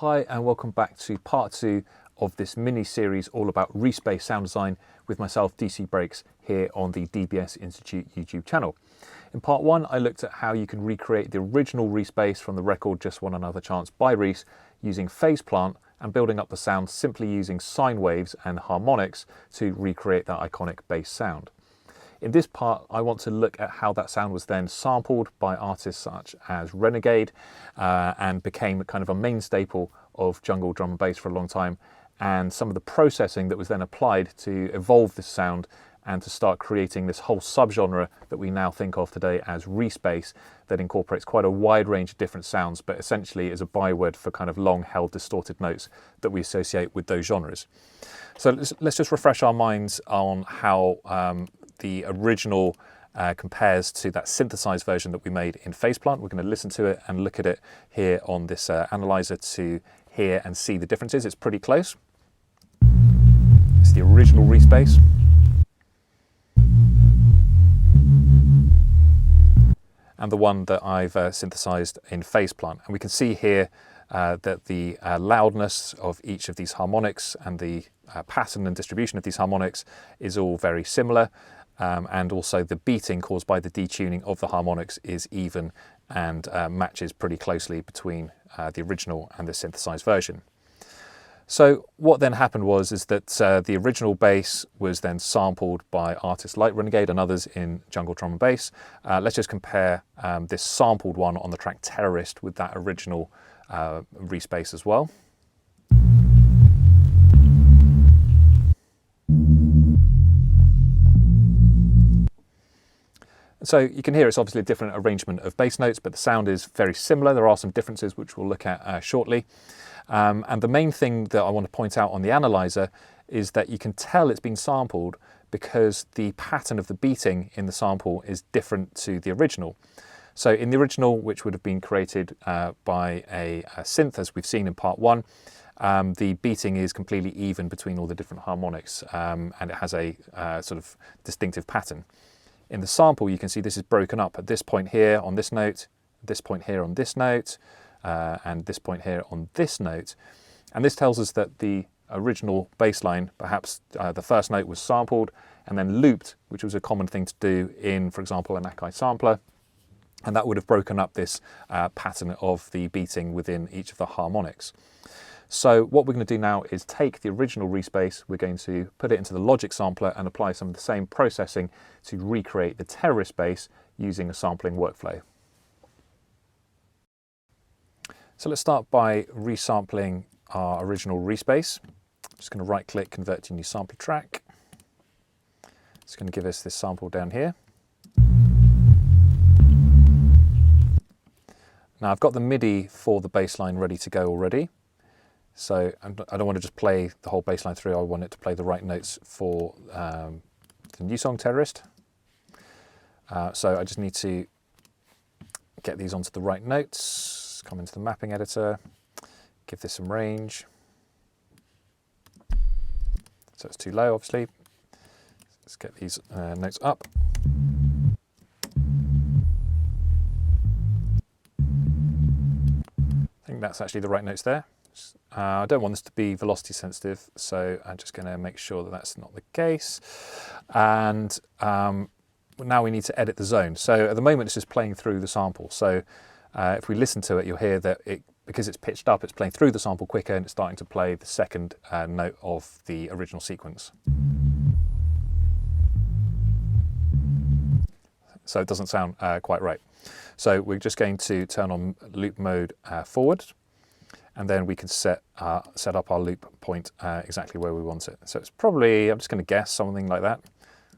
Hi and welcome back to part 2 of this mini-series all about Reese Bass sound design with myself, DC Breaks, here on the DBS Institute YouTube channel. In part 1 I looked at how you can recreate the original Reese Bass from the record Just Want Another Chance by Reese using phase plant and building up the sound simply using sine waves and harmonics to recreate that iconic bass sound. In this part, I want to look at how that sound was then sampled by artists such as Renegade and became kind of a main staple of jungle drum and bass for a long time, and some of the processing that was then applied to evolve this sound and to start creating this whole subgenre that we now think of today as Reese Bass, that incorporates quite a wide range of different sounds, but essentially is a byword for kind of long-held distorted notes that we associate with those genres. So let's just refresh our minds on how the original compares to that synthesized version that we made in phase plant. We're going to listen to it and look at it here on this analyzer to hear and see the differences. It's pretty close. It's the original Reese Bass. And the one that I've synthesized in phase plant. And we can see here that the loudness of each of these harmonics and the pattern and distribution of these harmonics is all very similar. And also the beating caused by the detuning of the harmonics is even and matches pretty closely between the original and the synthesized version. So what then happened was that the original bass was then sampled by artists like Renegade and others in jungle drum and bass. Let's just compare this sampled one on the track Terrorist with that original Reese Bass as well. So you can hear it's obviously a different arrangement of bass notes, but the sound is very similar. There are some differences which we'll look at shortly. And the main thing that I want to point out on the analyzer is that you can tell it's been sampled because the pattern of the beating in the sample is different to the original. So in the original, which would have been created by a synth, as we've seen in part 1, the beating is completely even between all the different harmonics, and it has a sort of distinctive pattern. In the sample, you can see this is broken up at this point here on this note, this point here on this note, and this point here on this note. And this tells us that the original bass line, perhaps the first note was sampled and then looped, which was a common thing to do in, for example, an Akai sampler. And that would have broken up this pattern of the beating within each of the harmonics. So what we're going to do now is take the original Reese Bass, we're going to put it into the Logic sampler and apply some of the same processing to recreate the Terrorist bass using a sampling workflow. So let's start by resampling our original Reese Bass. I'm just going to right click, convert to new sampler track. It's going to give us this sample down here. Now I've got the MIDI for the bass line ready to go already. So I don't want to just play the whole bass line through, I want it to play the right notes for the new song Terrorist. So I just need to get these onto the right notes, come into the mapping editor, give this some range. So it's too low, obviously. Let's get these notes up. I think that's actually the right notes there. I don't want this to be velocity sensitive, so I'm just going to make sure that that's not the case. And now we need to edit the zone. So at the moment it's just playing through the sample. So if we listen to it, you'll hear that because it's pitched up, it's playing through the sample quicker and it's starting to play the second note of the original sequence. So it doesn't sound quite right. So we're just going to turn on loop mode forward. And then we can set up our loop point exactly where we want it. So it's probably, I'm just going to guess, something like that.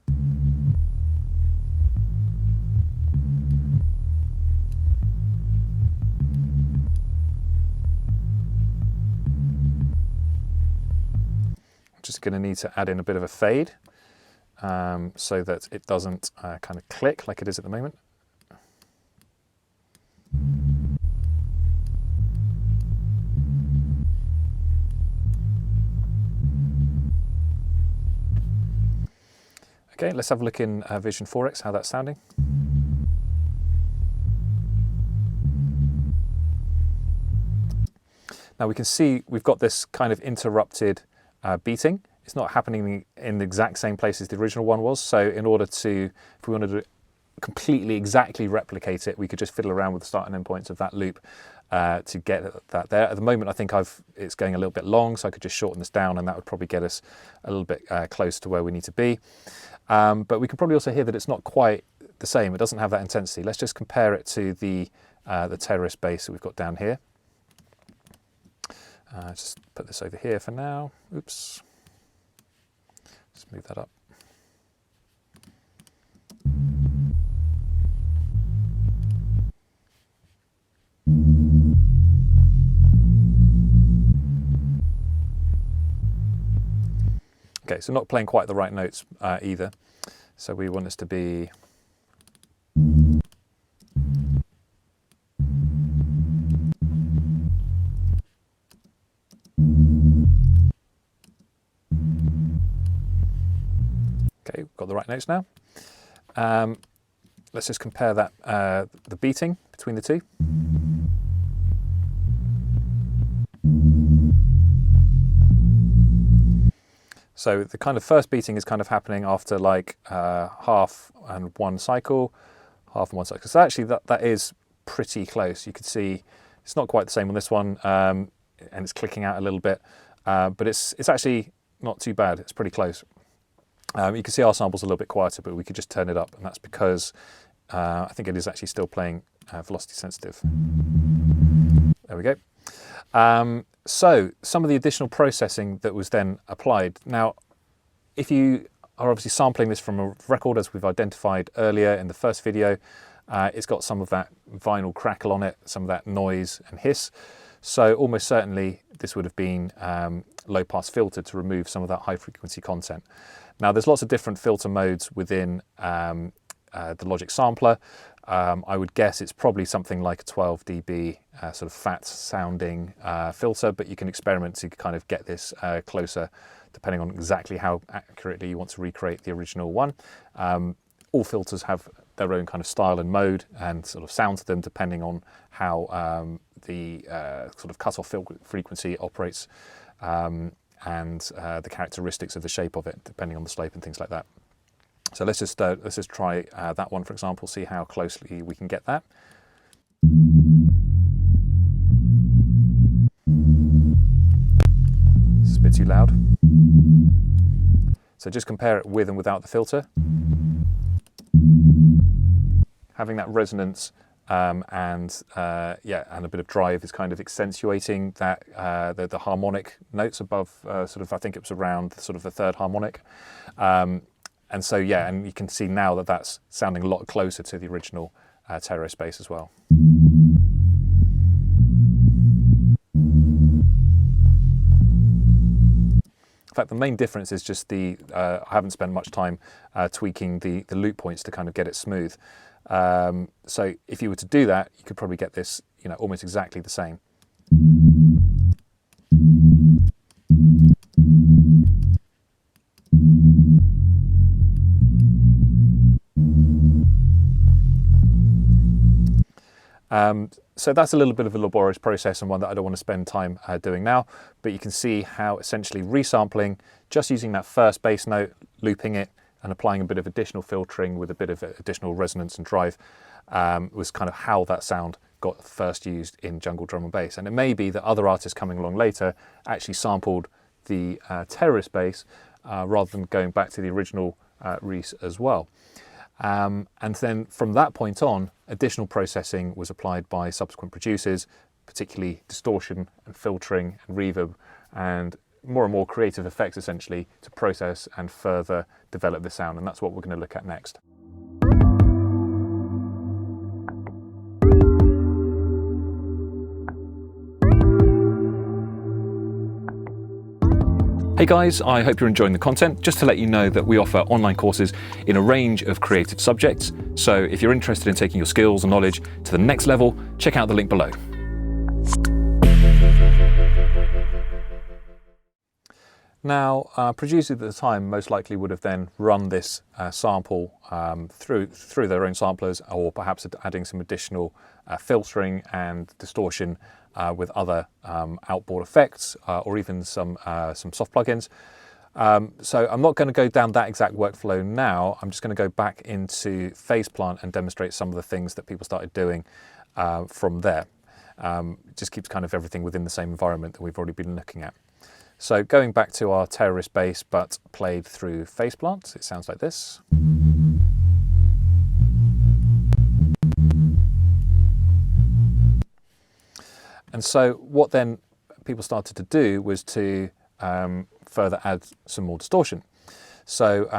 I'm just going to need to add in a bit of a fade so that it doesn't kind of click like it is at the moment. Okay, let's have a look in Vision 4X, how that's sounding. Now we can see we've got this kind of interrupted beating. It's not happening in the exact same place as the original one was. So in order to, if we wanted to completely exactly replicate it, we could just fiddle around with the start and end points of that loop to get that there. At the moment, I think it's going a little bit long, so I could just shorten this down, and that would probably get us a little bit close to where we need to be. But we can probably also hear that it's not quite the same. It doesn't have that intensity. Let's just compare it to the terrorist bass that we've got down here. Just put this over here for now. Oops. Just move that up. Okay, so not playing quite the right notes either. So we want this to be okay, we've got the right notes now. Let's just compare that the beating between the two. So the kind of first beating is kind of happening after like half and one cycle, half and one cycle. So actually that is pretty close. You can see it's not quite the same on this one, and it's clicking out a little bit, but it's actually not too bad. It's pretty close. You can see our sample's a little bit quieter, but we could just turn it up, and that's because I think it is actually still playing velocity sensitive. There we go. So some of the additional processing that was then applied. Now, if you are obviously sampling this from a record, as we've identified earlier in the first video, it's got some of that vinyl crackle on it, some of that noise and hiss. So almost certainly this would have been low pass filtered to remove some of that high frequency content. Now there's lots of different filter modes within the Logic sampler. I would guess it's probably something like a 12 dB sort of fat sounding filter, but you can experiment to kind of get this closer depending on exactly how accurately you want to recreate the original one. All filters have their own kind of style and mode and sort of sound to them depending on how the sort of cutoff frequency operates and the characteristics of the shape of it, depending on the slope and things like that. So let's just try that one, for example, see how closely we can get that. This is a bit too loud. So just compare it with and without the filter. Having that resonance and a bit of drive is kind of accentuating that the harmonic notes above sort of, I think it was around sort of the third harmonic. And so, yeah, and you can see now that that's sounding a lot closer to the original terrorist bass as well. In fact, the main difference is just I haven't spent much time tweaking the loop points to kind of get it smooth. So if you were to do that, you could probably get this, almost exactly the same. So that's a little bit of a laborious process and one that I don't want to spend time doing now, but you can see how essentially resampling, just using that first bass note, looping it and applying a bit of additional filtering with a bit of additional resonance and drive was kind of how that sound got first used in jungle drum and bass. And it may be that other artists coming along later actually sampled the terrorist bass rather than going back to the original Reese as well. And then from that point on, additional processing was applied by subsequent producers, particularly distortion and filtering and reverb and more creative effects essentially to process and further develop the sound. And that's what we're going to look at next. Hey guys, I hope you're enjoying the content. Just to let you know that we offer online courses in a range of creative subjects. So if you're interested in taking your skills and knowledge to the next level, check out the link below. Now, producers at the time most likely would have then run this sample through their own samplers, or perhaps adding some additional filtering and distortion with other outboard effects or even some soft plugins. So I'm not going to go down that exact workflow now. I'm just going to go back into FacePlant and demonstrate some of the things that people started doing from there. It just keeps kind of everything within the same environment that we've already been looking at. So going back to our terrorist bass, but played through FacePlant, it sounds like this. And so what then people started to do was to further add some more distortion. So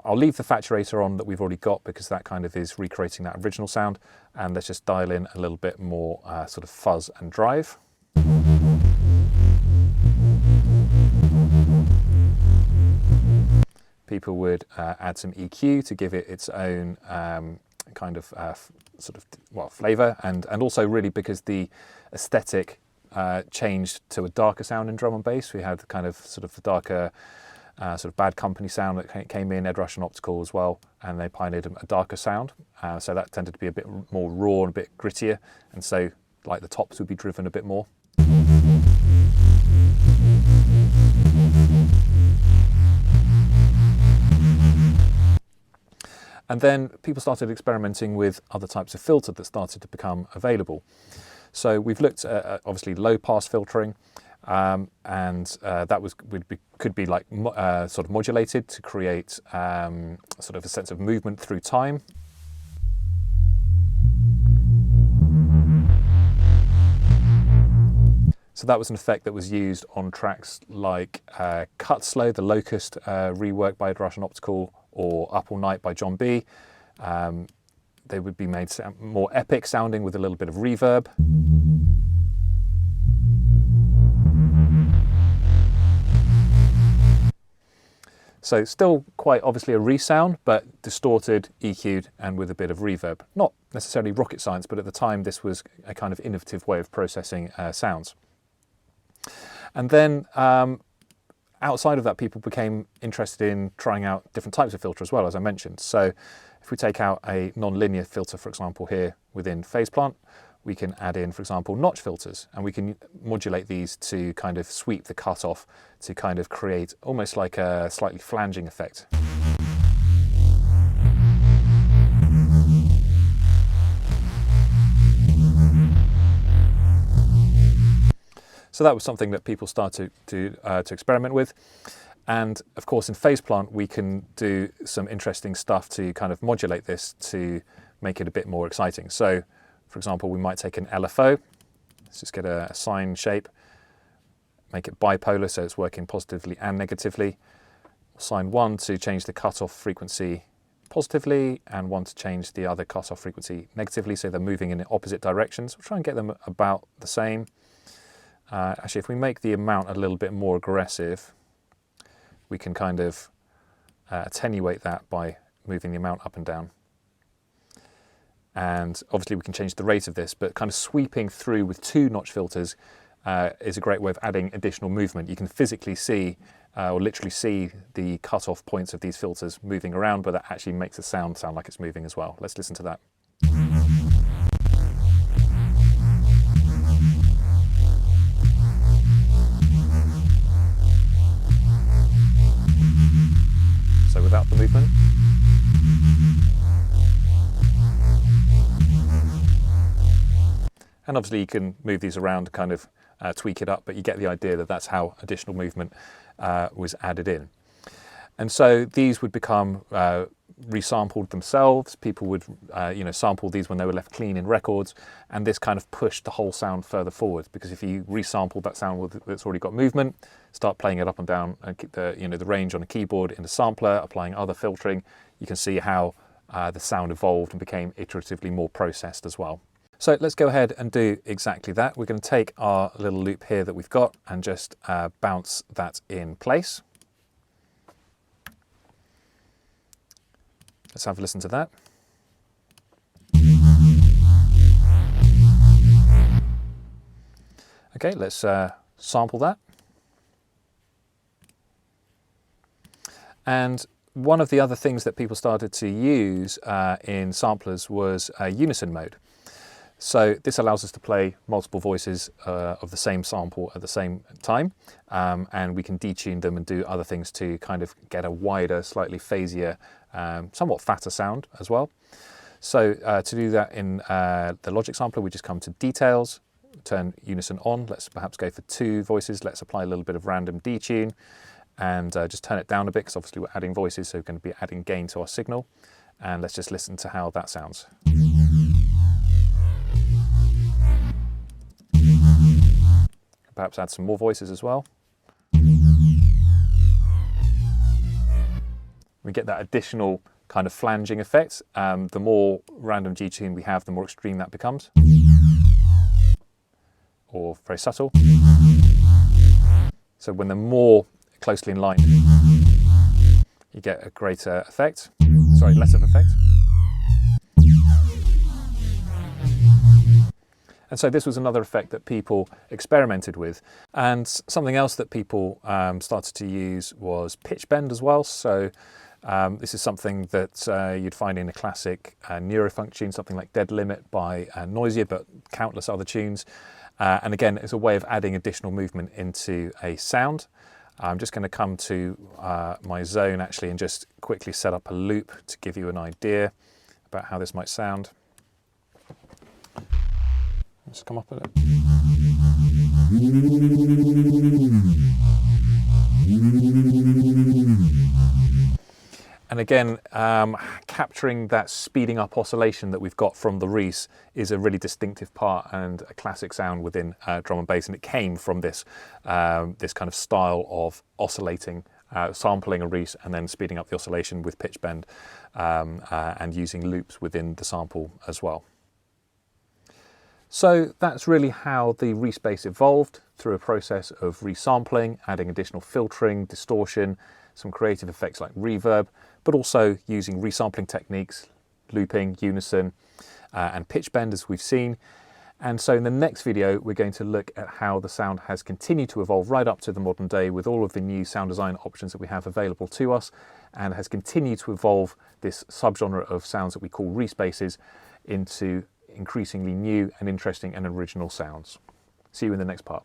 I'll leave the Facturator on that we've already got because that kind of is recreating that original sound. And let's just dial in a little bit more sort of fuzz and drive. People would add some EQ to give it its own kind of sort of, well, flavor, and also really because the aesthetic changed to a darker sound in drum and bass. We had kind of sort of the darker sort of Bad Company sound that came in, Ed Rush and Optical as well, and they pioneered a darker sound. So that tended to be a bit more raw and a bit grittier, and so like the tops would be driven a bit more. And then people started experimenting with other types of filter that started to become available. So we've looked at obviously low pass filtering, and that could be like sort of modulated to create sort of a sense of movement through time. So that was an effect that was used on tracks like Cut Slow, the Locust rework by Ed Rush and Optical, or Up All Night by John B. They would be made more epic sounding with a little bit of reverb. So still quite obviously a resound, but distorted, EQ'd, and with a bit of reverb. Not necessarily rocket science, but at the time this was a kind of innovative way of processing sounds. And then outside of that, people became interested in trying out different types of filter as well, as I mentioned. So if we take out a non-linear filter, for example, here within FacePlant, we can add in, for example, notch filters, and we can modulate these to kind of sweep the cutoff to kind of create almost like a slightly flanging effect. So that was something that people started to experiment with. And of course, in FacePlant, we can do some interesting stuff to kind of modulate this to make it a bit more exciting. So, for example, we might take an LFO. Let's just get a sine shape, make it bipolar so it's working positively and negatively. Sine 1 to change the cutoff frequency positively, and 1 to change the other cutoff frequency negatively, so they're moving in opposite directions. We'll try and get them about the same. Actually, if we make the amount a little bit more aggressive, we can kind of attenuate that by moving the amount up and down. And obviously we can change the rate of this, but kind of sweeping through with 2 notch filters is a great way of adding additional movement. You can physically see or literally see the cutoff points of these filters moving around, but that actually makes the sound like it's moving as well. Let's listen to that. So without the movement. And obviously you can move these around, kind of tweak it up, but you get the idea that that's how additional movement was added in. And so these would become resampled themselves. People would sample these when they were left clean in records, and this kind of pushed the whole sound further forward, because if you resample that sound that's already got movement, start playing it up and down, and keep the range on a keyboard in the sampler, applying other filtering, you can see how the sound evolved and became iteratively more processed as well. So let's go ahead and do exactly that. We're going to take our little loop here that we've got and just bounce that in place. Let's have a listen to that. Okay, let's sample that. And one of the other things that people started to use in samplers was unison mode. So this allows us to play multiple voices of the same sample at the same time, and we can detune them and do other things to kind of get a wider, slightly phasier, somewhat fatter sound as well. So to do that in the Logic sampler, we just come to Details, turn Unison on. Let's perhaps go for 2 voices. Let's apply a little bit of random detune and just turn it down a bit, because obviously we're adding voices, so we're going to be adding gain to our signal. And let's just listen to how that sounds. Perhaps add some more voices as well. We get that additional kind of flanging effect. The more random detune we have, the more extreme that becomes. Or very subtle. So when they're more closely in line, you get a greater effect. Sorry, less of effect. And so this was another effect that people experimented with. And something else that people started to use was pitch bend as well. So this is something that you'd find in a classic Neurofunk tune, something like Dead Limit by Noisier, but countless other tunes. And again, it's a way of adding additional movement into a sound. I'm just going to come to my zone actually and just quickly set up a loop to give you an idea about how this might sound. Let's come up with it. And again, capturing that speeding up oscillation that we've got from the Reese is a really distinctive part and a classic sound within drum and bass, and it came from this this kind of style of oscillating, sampling a Reese and then speeding up the oscillation with pitch bend and using loops within the sample as well. So that's really how the Reese Bass evolved through a process of resampling, adding additional filtering, distortion, some creative effects like reverb, but also using resampling techniques, looping, unison, and pitch bend as we've seen. And so in the next video, we're going to look at how the sound has continued to evolve right up to the modern day with all of the new sound design options that we have available to us, and has continued to evolve this subgenre of sounds that we call Reese Basses into increasingly new and interesting and original sounds. See you in the next part.